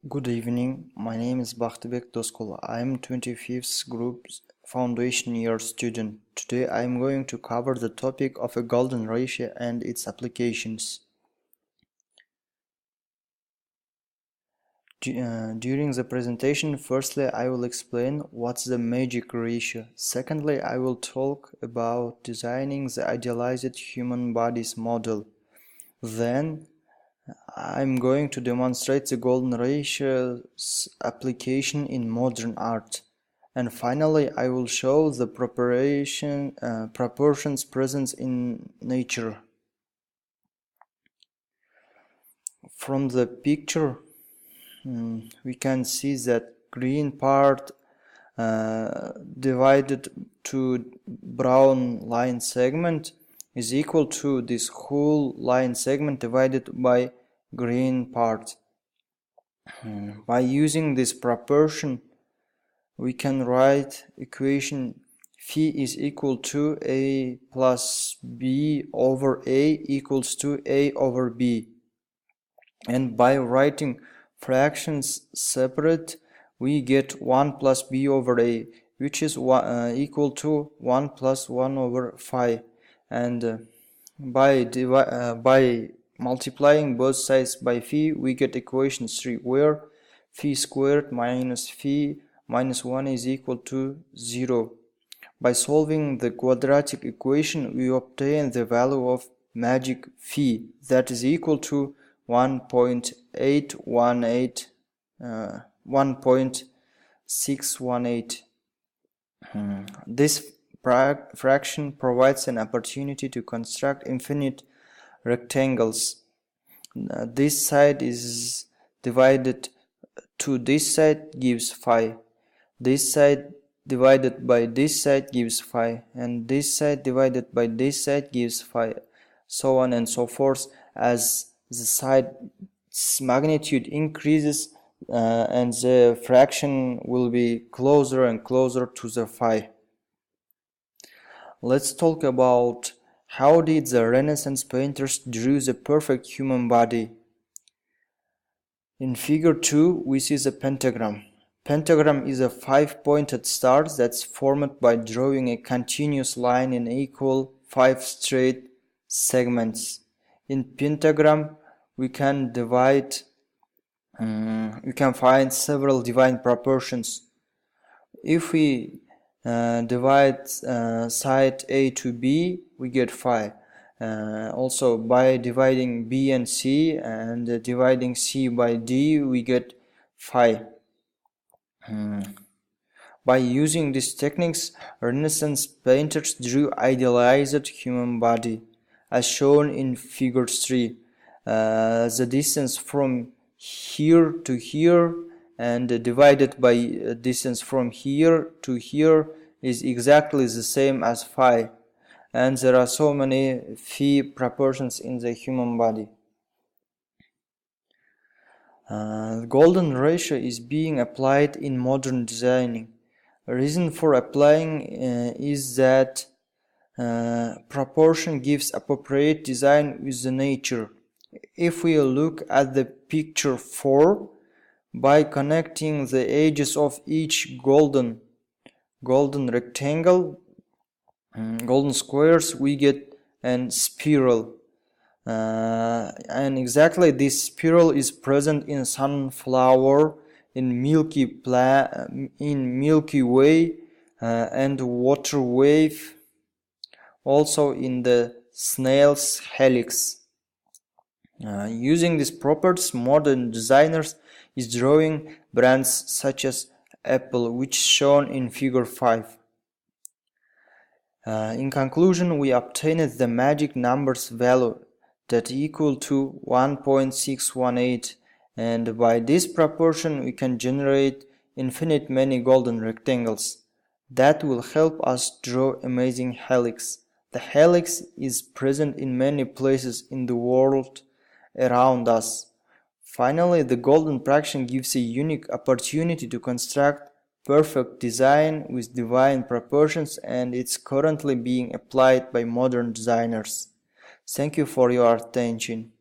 Good evening, my name is Bahtibek Doskul. I am 25th group foundation year student. Today I am going to cover the topic of a golden ratio and its applications. During the presentation, firstly I will explain what's the magic ratio. Secondly, I will talk about designing the idealized human body's model. Then I'm going to demonstrate the golden ratio's application in modern art. And finally, I will show the proportions present in nature. From the picture, we can see that green part divided to brown line segment is equal to this whole line segment divided by green part. By using this proportion, we can write equation phi is equal to a plus b over a equals to a over b. And by writing fractions separate, we get 1 plus b over a, which is equal to 1 plus 1 over phi. And by multiplying both sides by phi, we get equation 3, where phi squared minus phi minus 1 is equal to 0. By solving the quadratic equation, we obtain the value of magic phi, that is equal to 1.618. This fraction provides an opportunity to construct infinite rectangles. This side is divided to this side gives phi. This side divided by this side gives phi, and this side divided by this side gives phi, so on and so forth. As the side's magnitude increases, and the fraction will be closer and closer to the phi. Let's talk about how did the Renaissance painters draw the perfect human body. In figure 2, we see the pentagram. Pentagram is a 5-pointed star that's formed by drawing a continuous line in equal 5 straight segments. In pentagram, we can find several divine proportions. If we divide side A to B, we get phi. Also, by dividing B and C and dividing C by D, we get phi. By using these techniques, Renaissance painters drew idealized human body, as shown in figure 3. The distance from here to here and divided by distance from here to here is exactly the same as phi, and there are so many phi proportions in the human body. The golden ratio is being applied in modern designing. The reason for applying is that proportion gives appropriate design with the nature. If we look at the picture 4, by connecting the edges of each golden rectangle, golden squares, we get a spiral. And exactly this spiral is present in sunflower, in Milky Way, and water wave, also in the snail's helix. Using these properties, modern designers is drawing brands such as Apple, which is shown in figure 5. In conclusion, we obtained the magic numbers value that equal to 1.618, and by this proportion we can generate infinite many golden rectangles. That will help us draw amazing helix. The helix is present in many places in the world around us. Finally, the golden fraction gives a unique opportunity to construct perfect design with divine proportions, and it's currently being applied by modern designers. Thank you for your attention.